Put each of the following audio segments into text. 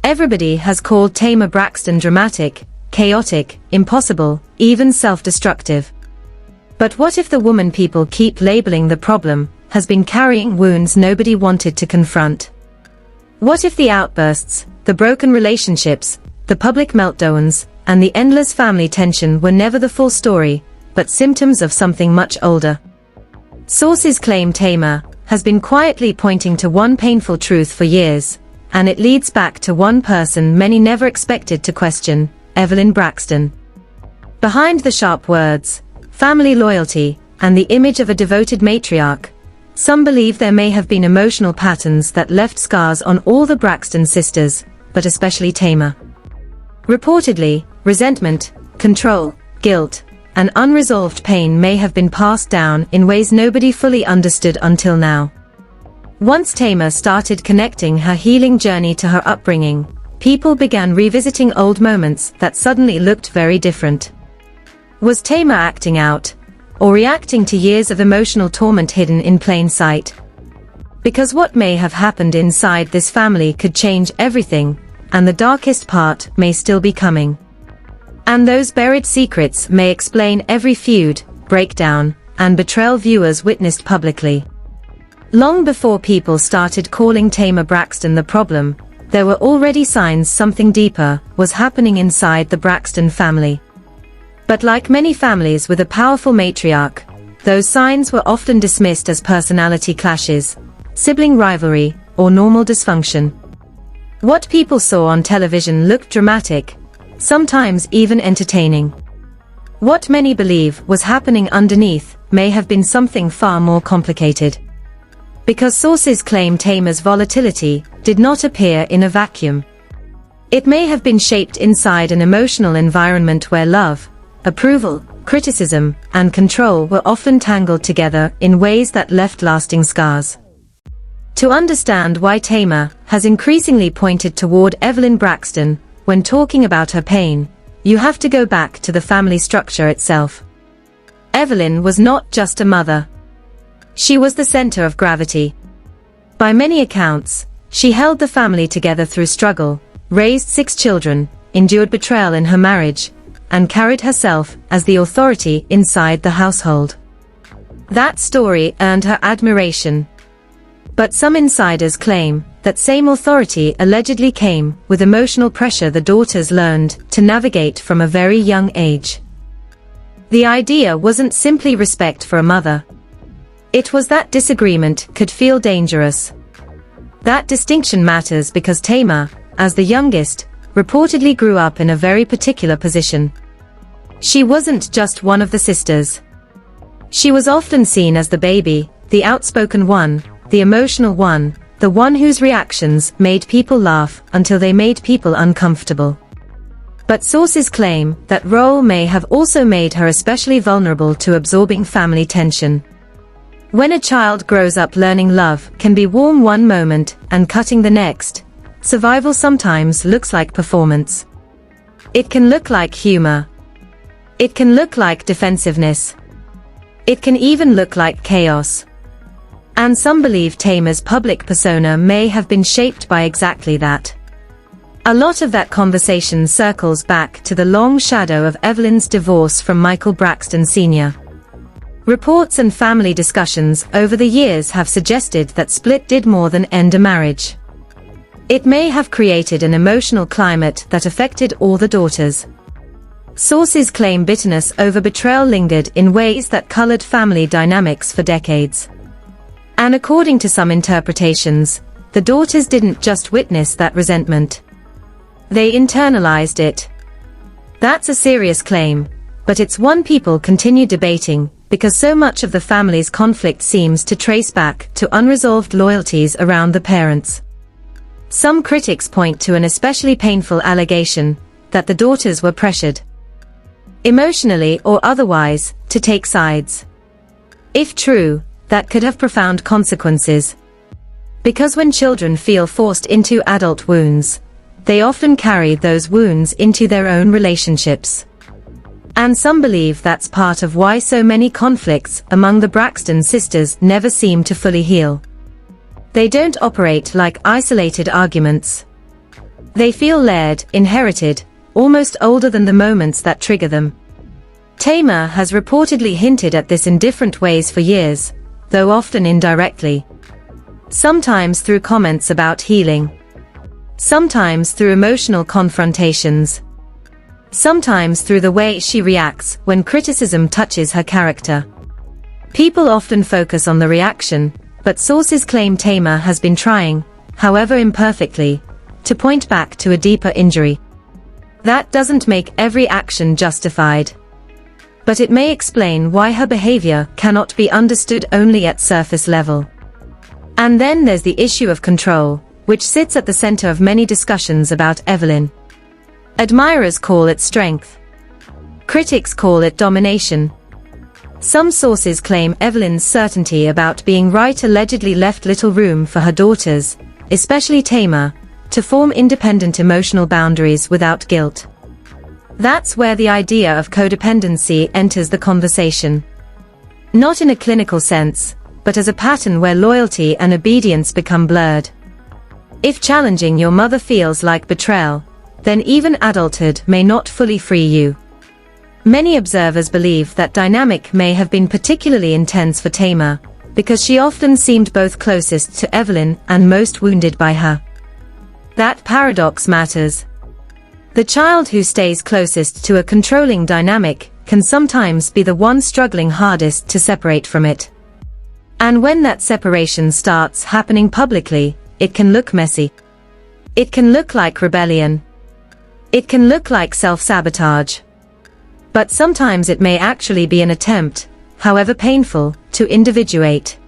Everybody has called Tamar Braxton dramatic, chaotic, impossible, even self-destructive. But what if the woman people keep labeling the problem has been carrying wounds nobody wanted to confront? What if the outbursts, the broken relationships, the public meltdowns, and the endless family tension were never the full story, but symptoms of something much older? Sources claim Tamar has been quietly pointing to one painful truth for years, and it leads back to one person many never expected to question, Evelyn Braxton. Behind the sharp words, family loyalty, and the image of a devoted matriarch, some believe there may have been emotional patterns that left scars on all the Braxton sisters, but especially Tamar. Reportedly, resentment, control, guilt, and unresolved pain may have been passed down in ways nobody fully understood until now. Once Tamar started connecting her healing journey to her upbringing, people began revisiting old moments that suddenly looked very different. Was Tamar acting out, or reacting to years of emotional torment hidden in plain sight? Because what may have happened inside this family could change everything, and the darkest part may still be coming. And those buried secrets may explain every feud, breakdown, and betrayal viewers witnessed publicly. Long before people started calling Tamar Braxton the problem, there were already signs something deeper was happening inside the Braxton family. But like many families with a powerful matriarch, those signs were often dismissed as personality clashes, sibling rivalry, or normal dysfunction. What people saw on television looked dramatic, sometimes even entertaining. What many believe was happening underneath may have been something far more complicated. Because sources claim Tamar's volatility did not appear in a vacuum. It may have been shaped inside an emotional environment where love, approval, criticism, and control were often tangled together in ways that left lasting scars. To understand why Tamar has increasingly pointed toward Evelyn Braxton when talking about her pain, you have to go back to the family structure itself. Evelyn was not just a mother. She was the center of gravity. By many accounts, she held the family together through struggle, raised 6 children, endured betrayal in her marriage, and carried herself as the authority inside the household. That story earned her admiration. But some insiders claim that same authority allegedly came with emotional pressure the daughters learned to navigate from a very young age. The idea wasn't simply respect for a mother. It was that disagreement could feel dangerous. That distinction matters because Tamar, as the youngest, reportedly grew up in a very particular position. She wasn't just one of the sisters. She was often seen as the baby, the outspoken one, the emotional one, the one whose reactions made people laugh until they made people uncomfortable. But sources claim that role may have also made her especially vulnerable to absorbing family tension. When a child grows up learning love can be warm one moment and cutting the next, survival sometimes looks like performance. It can look like humor. It can look like defensiveness. It can even look like chaos. And some believe Tamar's public persona may have been shaped by exactly that. A lot of that conversation circles back to the long shadow of Evelyn's divorce from Michael Braxton Sr. Reports and family discussions over the years have suggested that split did more than end a marriage. It may have created an emotional climate that affected all the daughters. Sources claim bitterness over betrayal lingered in ways that colored family dynamics for decades. And according to some interpretations, the daughters didn't just witness that resentment. They internalized it. That's a serious claim, but it's one people continue debating, because so much of the family's conflict seems to trace back to unresolved loyalties around the parents. Some critics point to an especially painful allegation, that the daughters were pressured, emotionally or otherwise, to take sides. If true, that could have profound consequences. Because when children feel forced into adult wounds, they often carry those wounds into their own relationships. And some believe that's part of why so many conflicts among the Braxton sisters never seem to fully heal. They don't operate like isolated arguments. They feel layered, inherited, almost older than the moments that trigger them. Tamar has reportedly hinted at this in different ways for years, though often indirectly. Sometimes through comments about healing. Sometimes through emotional confrontations. Sometimes through the way she reacts when criticism touches her character. People often focus on the reaction, but sources claim Tamar has been trying, however imperfectly, to point back to a deeper injury. That doesn't make every action justified. But it may explain why her behavior cannot be understood only at surface level. And then there's the issue of control, which sits at the center of many discussions about Evelyn. Admirers call it strength. Critics call it domination. Some sources claim Evelyn's certainty about being right allegedly left little room for her daughters, especially Tamar, to form independent emotional boundaries without guilt. That's where the idea of codependency enters the conversation. Not in a clinical sense, but as a pattern where loyalty and obedience become blurred. If challenging your mother feels like betrayal, then even adulthood may not fully free you. Many observers believe that dynamic may have been particularly intense for Tamar, because she often seemed both closest to Evelyn and most wounded by her. That paradox matters. The child who stays closest to a controlling dynamic can sometimes be the one struggling hardest to separate from it. And when that separation starts happening publicly, it can look messy. It can look like rebellion. It can look like self-sabotage. But sometimes it may actually be an attempt, however painful, to individuate.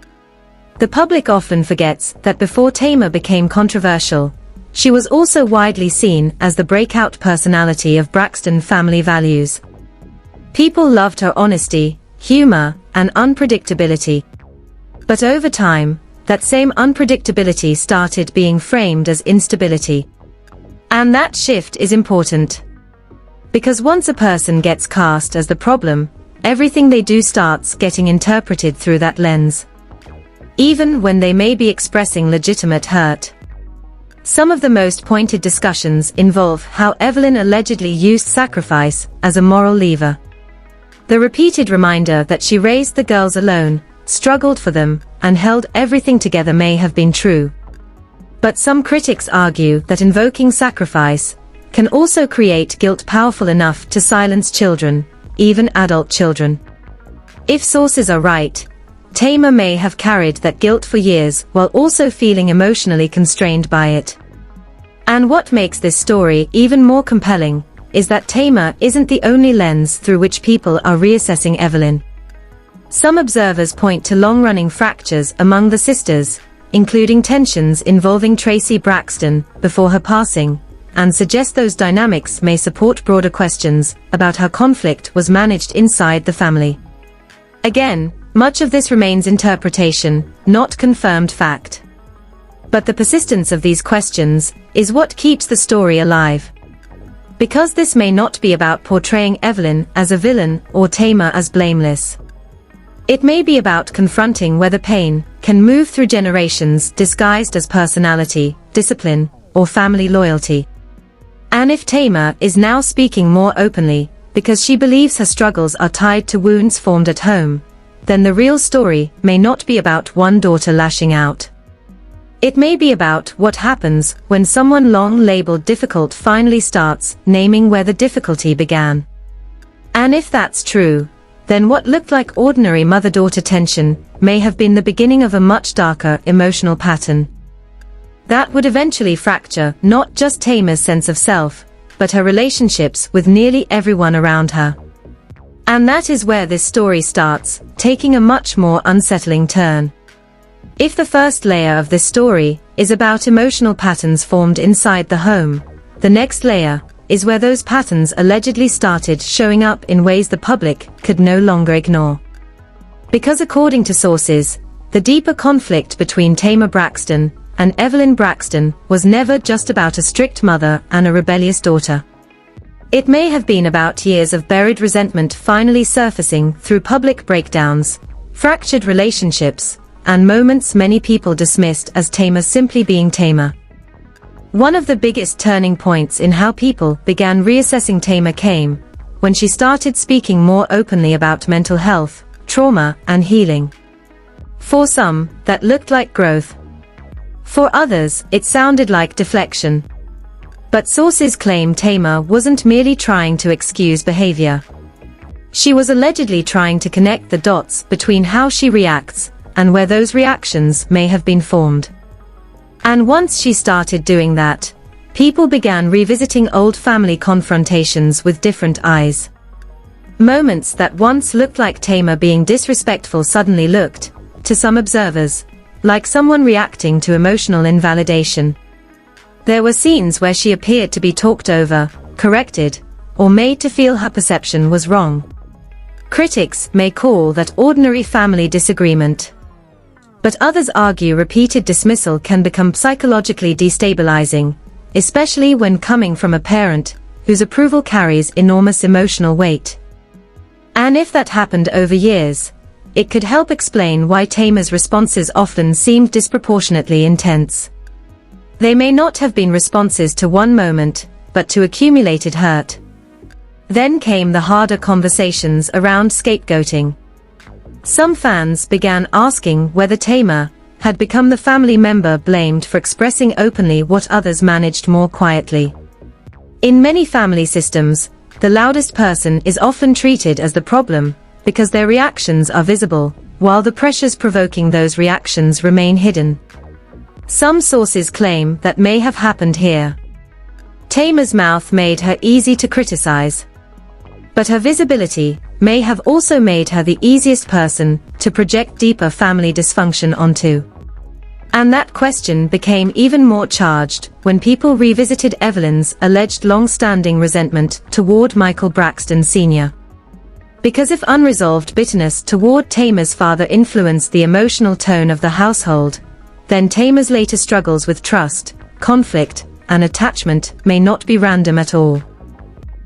The public often forgets that before Tamar became controversial, she was also widely seen as the breakout personality of Braxton family values. People loved her honesty, humor, and unpredictability. But over time, that same unpredictability started being framed as instability. And that shift is important. Because once a person gets cast as the problem, everything they do starts getting interpreted through that lens. Even when they may be expressing legitimate hurt. Some of the most pointed discussions involve how Evelyn allegedly used sacrifice as a moral lever. The repeated reminder that she raised the girls alone, struggled for them, and held everything together may have been true. But some critics argue that invoking sacrifice can also create guilt powerful enough to silence children, even adult children. If sources are right, Tamar may have carried that guilt for years while also feeling emotionally constrained by it. And what makes this story even more compelling is that Tamar isn't the only lens through which people are reassessing Evelyn. Some observers point to long-running fractures among the sisters, including tensions involving Tracy Braxton before her passing, and suggest those dynamics may support broader questions about how conflict was managed inside the family. Again, much of this remains interpretation, not confirmed fact. But the persistence of these questions is what keeps the story alive. Because this may not be about portraying Evelyn as a villain or Tamar as blameless. It may be about confronting whether pain can move through generations disguised as personality, discipline, or family loyalty. And if Tamar is now speaking more openly, because she believes her struggles are tied to wounds formed at home, then the real story may not be about one daughter lashing out. It may be about what happens when someone long labeled difficult finally starts naming where the difficulty began. And if that's true, then what looked like ordinary mother-daughter tension may have been the beginning of a much darker emotional pattern. That would eventually fracture not just Tamar's sense of self, but her relationships with nearly everyone around her. And that is where this story starts, taking a much more unsettling turn. If the first layer of this story is about emotional patterns formed inside the home, the next layer is where those patterns allegedly started showing up in ways the public could no longer ignore. Because according to sources, the deeper conflict between Tamar Braxton and Evelyn Braxton was never just about a strict mother and a rebellious daughter. It may have been about years of buried resentment finally surfacing through public breakdowns, fractured relationships, and moments many people dismissed as Tamar simply being Tamar. One of the biggest turning points in how people began reassessing Tamar came when she started speaking more openly about mental health, trauma, and healing. For some, that looked like growth. For others, it sounded like deflection. But sources claim Tamar wasn't merely trying to excuse behavior. She was allegedly trying to connect the dots between how she reacts and where those reactions may have been formed. And once she started doing that, people began revisiting old family confrontations with different eyes. Moments that once looked like Tamar being disrespectful suddenly looked, to some observers, like someone reacting to emotional invalidation. There were scenes where she appeared to be talked over, corrected, or made to feel her perception was wrong. Critics may call that ordinary family disagreement. But others argue repeated dismissal can become psychologically destabilizing, especially when coming from a parent whose approval carries enormous emotional weight. And if that happened over years, it could help explain why Tamar's responses often seemed disproportionately intense. They may not have been responses to one moment, but to accumulated hurt. Then came the harder conversations around scapegoating. Some fans began asking whether Tamar had become the family member blamed for expressing openly what others managed more quietly. In many family systems, the loudest person is often treated as the problem because their reactions are visible, while the pressures provoking those reactions remain hidden. Some sources claim that may have happened here. Tamar's mouth made her easy to criticize. But her visibility may have also made her the easiest person to project deeper family dysfunction onto. And that question became even more charged when people revisited Evelyn's alleged long-standing resentment toward Michael Braxton Sr. Because if unresolved bitterness toward Tamar's father influenced the emotional tone of the household, then Tamar's later struggles with trust, conflict, and attachment may not be random at all.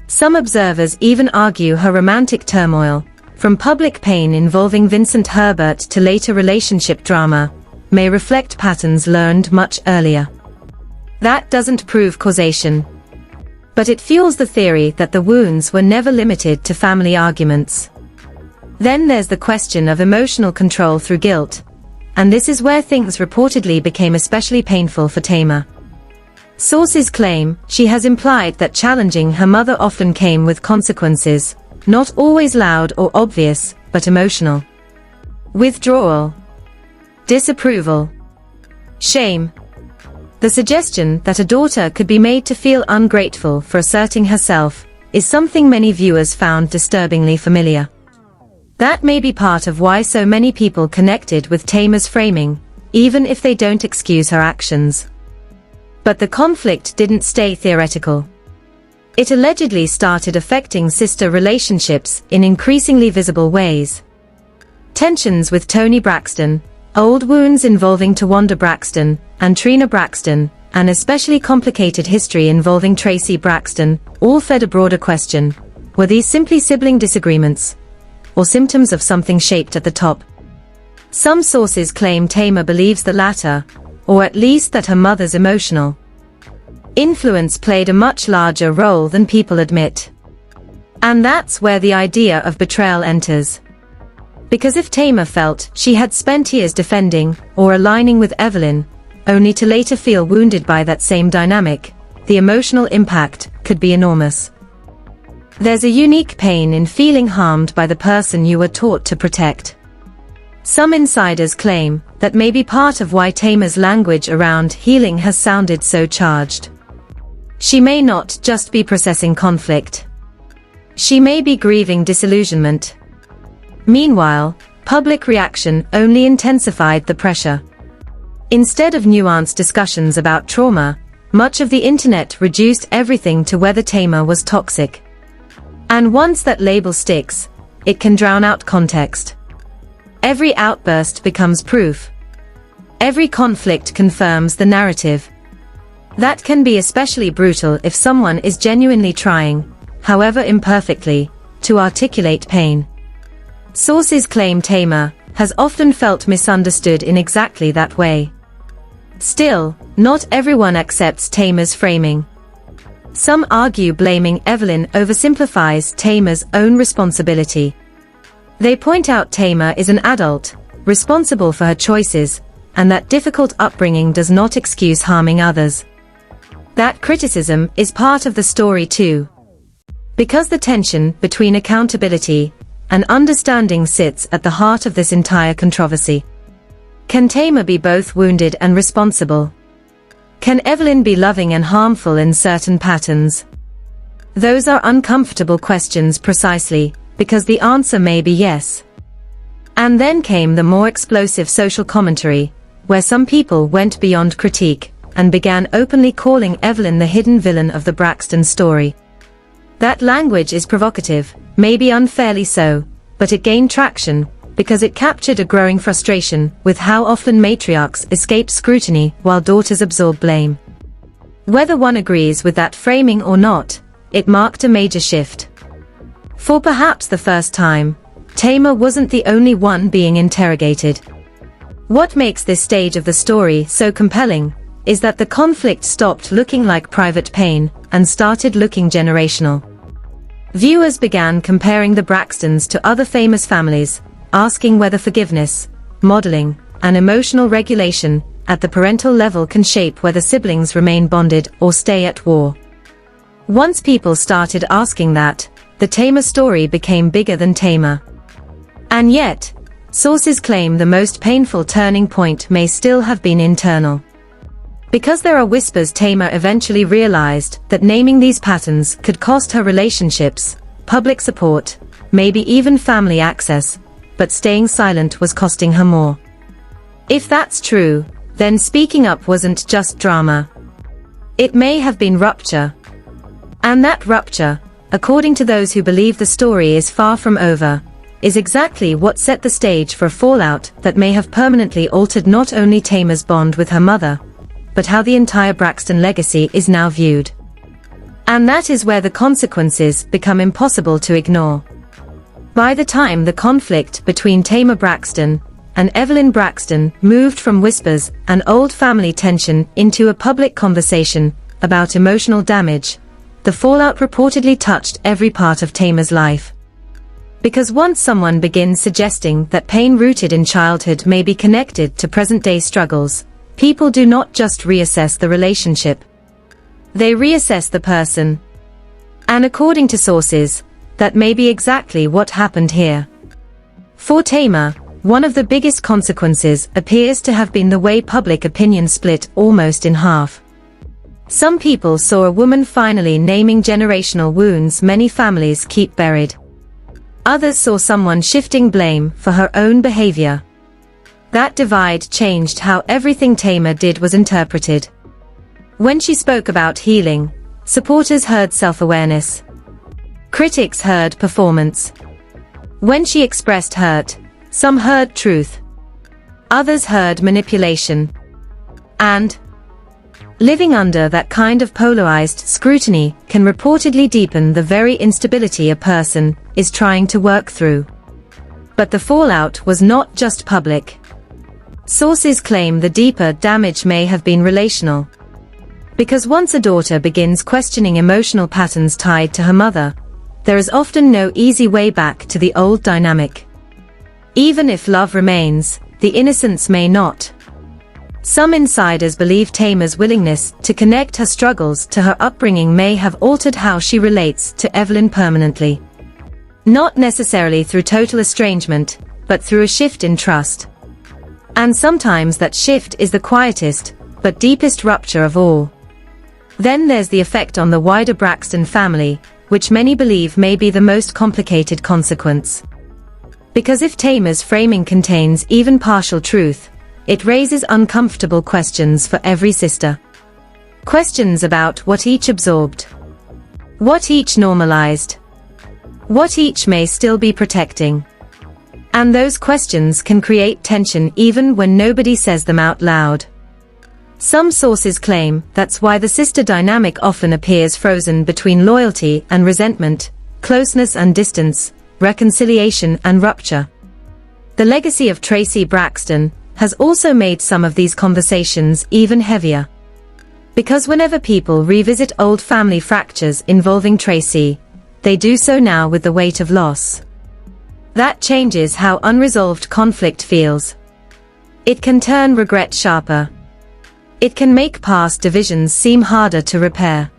Some observers even argue her romantic turmoil, from public pain involving Vincent Herbert to later relationship drama, may reflect patterns learned much earlier. That doesn't prove causation. But it fuels the theory that the wounds were never limited to family arguments. Then there's the question of emotional control through guilt, and this is where things reportedly became especially painful for Tamar. Sources claim she has implied that challenging her mother often came with consequences, not always loud or obvious, but emotional. Withdrawal, disapproval, shame. The suggestion that a daughter could be made to feel ungrateful for asserting herself is something many viewers found disturbingly familiar. That may be part of why so many people connected with Tamar's framing, even if they don't excuse her actions. But the conflict didn't stay theoretical. It allegedly started affecting sister relationships in increasingly visible ways. Tensions with Toni Braxton, old wounds involving Tawanda Braxton, and Trina Braxton, an especially complicated history involving Tracy Braxton, all fed a broader question: were these simply sibling disagreements, or symptoms of something shaped at the top? Some sources claim Tamar believes the latter, or at least that her mother's emotional influence played a much larger role than people admit. And that's where the idea of betrayal enters. Because if Tamar felt she had spent years defending or aligning with Evelyn, only to later feel wounded by that same dynamic, the emotional impact could be enormous. There's a unique pain in feeling harmed by the person you were taught to protect. Some insiders claim that may be part of why Tamar's language around healing has sounded so charged. She may not just be processing conflict. She may be grieving disillusionment. Meanwhile, public reaction only intensified the pressure. Instead of nuanced discussions about trauma, much of the internet reduced everything to whether Tamar was toxic. And once that label sticks, it can drown out context. Every outburst becomes proof. Every conflict confirms the narrative. That can be especially brutal if someone is genuinely trying, however imperfectly, to articulate pain. Sources claim Tamar has often felt misunderstood in exactly that way. Still, not everyone accepts Tamar's framing. Some argue blaming Evelyn oversimplifies Tamar's own responsibility. They point out Tamar is an adult, responsible for her choices, and that difficult upbringing does not excuse harming others. That criticism is part of the story too. Because the tension between accountability and understanding sits at the heart of this entire controversy. Can Tamar be both wounded and responsible? Can Evelyn be loving and harmful in certain patterns? Those are uncomfortable questions precisely because the answer may be yes. And then came the more explosive social commentary, where some people went beyond critique and began openly calling Evelyn the hidden villain of the Braxton story. That language is provocative, maybe unfairly so, but it gained traction because it captured a growing frustration with how often matriarchs escape scrutiny while daughters absorb blame. Whether one agrees with that framing or not, it marked a major shift. For perhaps the first time, Tamar wasn't the only one being interrogated. What makes this stage of the story so compelling is that the conflict stopped looking like private pain and started looking generational. Viewers began comparing the Braxtons to other famous families, asking whether forgiveness, modeling, and emotional regulation at the parental level can shape whether siblings remain bonded or stay at war. Once people started asking that, the Tamar story became bigger than Tamar. And yet, sources claim the most painful turning point may still have been internal. Because there are whispers Tamar eventually realized that naming these patterns could cost her relationships, public support, maybe even family access, but staying silent was costing her more. If that's true, then speaking up wasn't just drama. It may have been rupture. And that rupture, according to those who believe the story is far from over, is exactly what set the stage for a fallout that may have permanently altered not only Tamar's bond with her mother, but how the entire Braxton legacy is now viewed. And that is where the consequences become impossible to ignore. By the time the conflict between Tamar Braxton and Evelyn Braxton moved from whispers and old family tension into a public conversation about emotional damage, the fallout reportedly touched every part of Tamar's life. Because once someone begins suggesting that pain rooted in childhood may be connected to present-day struggles, people do not just reassess the relationship. They reassess the person. And according to sources, that may be exactly what happened here. For Tamar, one of the biggest consequences appears to have been the way public opinion split almost in half. Some people saw a woman finally naming generational wounds many families keep buried. Others saw someone shifting blame for her own behavior. That divide changed how everything Tamar did was interpreted. When she spoke about healing, supporters heard self-awareness. Critics heard performance. When she expressed hurt, some heard truth. Others heard manipulation. And living under that kind of polarized scrutiny can reportedly deepen the very instability a person is trying to work through. But the fallout was not just public. Sources claim the deeper damage may have been relational. Because once a daughter begins questioning emotional patterns tied to her mother, there is often no easy way back to the old dynamic. Even if love remains, the innocence may not. Some insiders believe Tamar's willingness to connect her struggles to her upbringing may have altered how she relates to Evelyn permanently. Not necessarily through total estrangement, but through a shift in trust. And sometimes that shift is the quietest, but deepest rupture of all. Then there's the effect on the wider Braxton family, which many believe may be the most complicated consequence. Because if Tamar's framing contains even partial truth, it raises uncomfortable questions for every sister. Questions about what each absorbed, what each normalized, what each may still be protecting. And those questions can create tension even when nobody says them out loud. Some sources claim that's why the sister dynamic often appears frozen between loyalty and resentment, closeness and distance, reconciliation and rupture. The legacy of Tracy Braxton, has also made some of these conversations even heavier. Because whenever people revisit old family fractures involving Tracy, they do so now with the weight of loss. That changes how unresolved conflict feels. It can turn regret sharper. It can make past divisions seem harder to repair.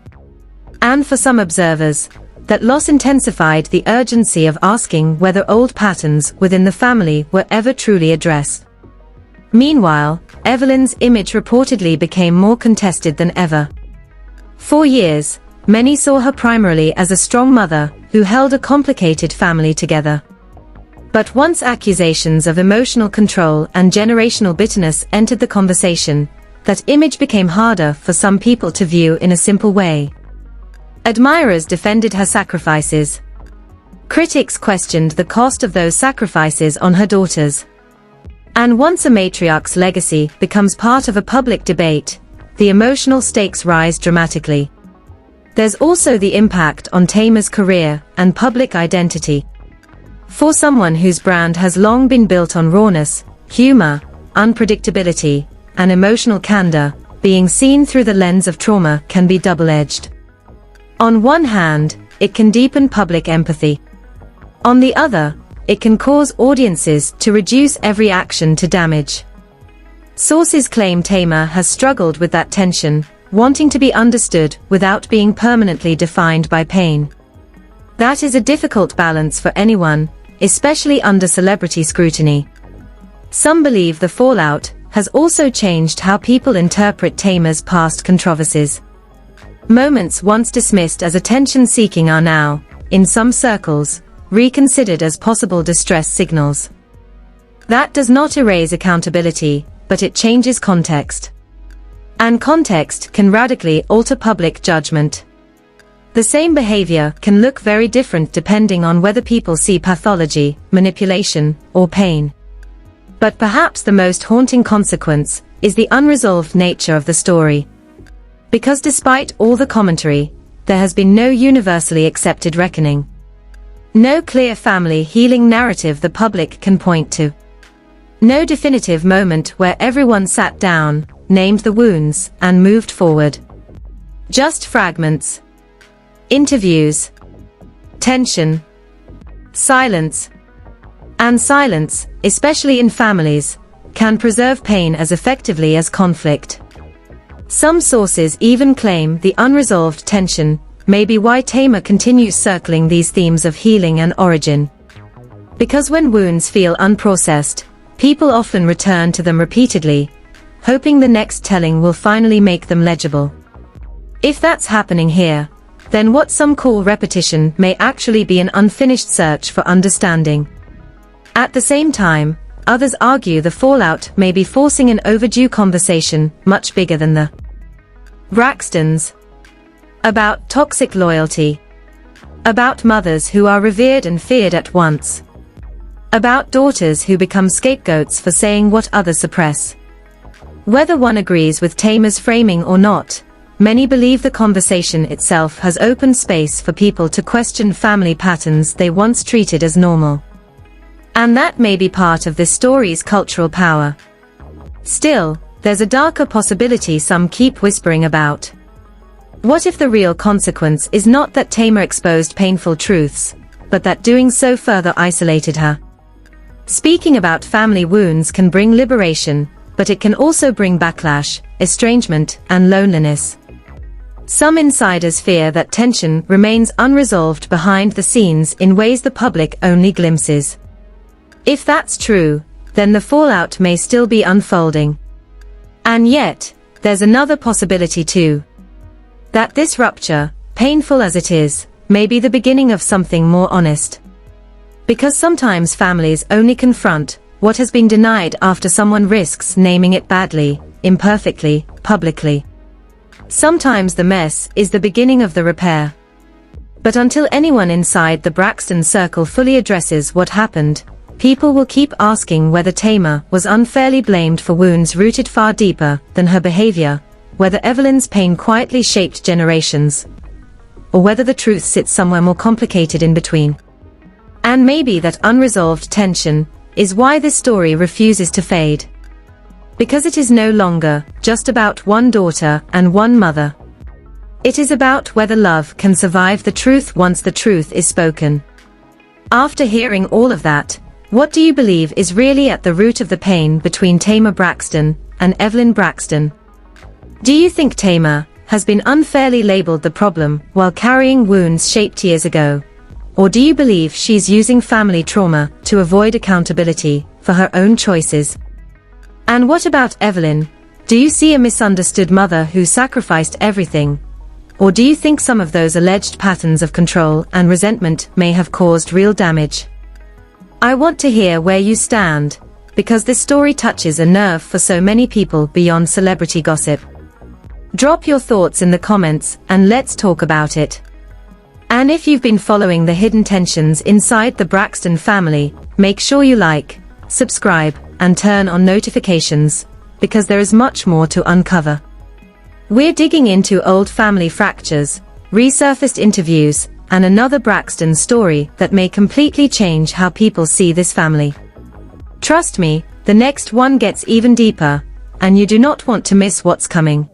And for some observers, that loss intensified the urgency of asking whether old patterns within the family were ever truly addressed. Meanwhile, Evelyn's image reportedly became more contested than ever. For years, many saw her primarily as a strong mother who held a complicated family together. But once accusations of emotional control and generational bitterness entered the conversation, that image became harder for some people to view in a simple way. Admirers defended her sacrifices. Critics questioned the cost of those sacrifices on her daughters. And once a matriarch's legacy becomes part of a public debate, the emotional stakes rise dramatically. There's also the impact on Tamar's career and public identity. For someone whose brand has long been built on rawness, humor, unpredictability, and emotional candor, being seen through the lens of trauma can be double-edged. On one hand, it can deepen public empathy. On the other, it can cause audiences to reduce every action to damage. Sources claim Tamar has struggled with that tension, wanting to be understood without being permanently defined by pain. That is a difficult balance for anyone, especially under celebrity scrutiny. Some believe the fallout has also changed how people interpret Tamar's past controversies. Moments once dismissed as attention-seeking are now, in some circles, reconsidered as possible distress signals. That does not erase accountability, but it changes context. And context can radically alter public judgment. The same behavior can look very different depending on whether people see pathology, manipulation, or pain. But perhaps the most haunting consequence is the unresolved nature of the story. Because despite all the commentary, there has been no universally accepted reckoning. No clear family healing narrative the public can point to. No definitive moment where everyone sat down, named the wounds, and moved forward. Just fragments. Interviews. Tension. Silence. And silence, especially in families, can preserve pain as effectively as conflict. Some sources even claim the unresolved tension may be why Tamar continues circling these themes of healing and origin. Because when wounds feel unprocessed, people often return to them repeatedly, hoping the next telling will finally make them legible. If that's happening here, then what some call repetition may actually be an unfinished search for understanding. At the same time, others argue the fallout may be forcing an overdue conversation much bigger than the Braxtons. About toxic loyalty. About mothers who are revered and feared at once. About daughters who become scapegoats for saying what others suppress. Whether one agrees with Tamar's framing or not, many believe the conversation itself has opened space for people to question family patterns they once treated as normal. And that may be part of this story's cultural power. Still, there's a darker possibility some keep whispering about. What if the real consequence is not that Tamar exposed painful truths, but that doing so further isolated her? Speaking about family wounds can bring liberation, but it can also bring backlash, estrangement, and loneliness. Some insiders fear that tension remains unresolved behind the scenes in ways the public only glimpses. If that's true, then the fallout may still be unfolding. And yet, there's another possibility too. That this rupture, painful as it is, may be the beginning of something more honest. Because sometimes families only confront what has been denied after someone risks naming it badly, imperfectly, publicly. Sometimes the mess is the beginning of the repair. But until anyone inside the Braxton circle fully addresses what happened, people will keep asking whether Tamar was unfairly blamed for wounds rooted far deeper than her behavior, whether Evelyn's pain quietly shaped generations, or whether the truth sits somewhere more complicated in between. And maybe that unresolved tension is why this story refuses to fade. Because it is no longer just about one daughter and one mother. It is about whether love can survive the truth once the truth is spoken. After hearing all of that, what do you believe is really at the root of the pain between Tamar Braxton and Evelyn Braxton? Do you think Tamar has been unfairly labeled the problem while carrying wounds shaped years ago? Or do you believe she's using family trauma to avoid accountability for her own choices? And what about Evelyn? Do you see a misunderstood mother who sacrificed everything? Or do you think some of those alleged patterns of control and resentment may have caused real damage? I want to hear where you stand, because this story touches a nerve for so many people beyond celebrity gossip. Drop your thoughts in the comments and let's talk about it. And if you've been following the hidden tensions inside the Braxton family, make sure you like, subscribe, and turn on notifications, because there is much more to uncover. We're digging into old family fractures, resurfaced interviews, and another Braxton story that may completely change how people see this family. Trust me, the next one gets even deeper, and you do not want to miss what's coming.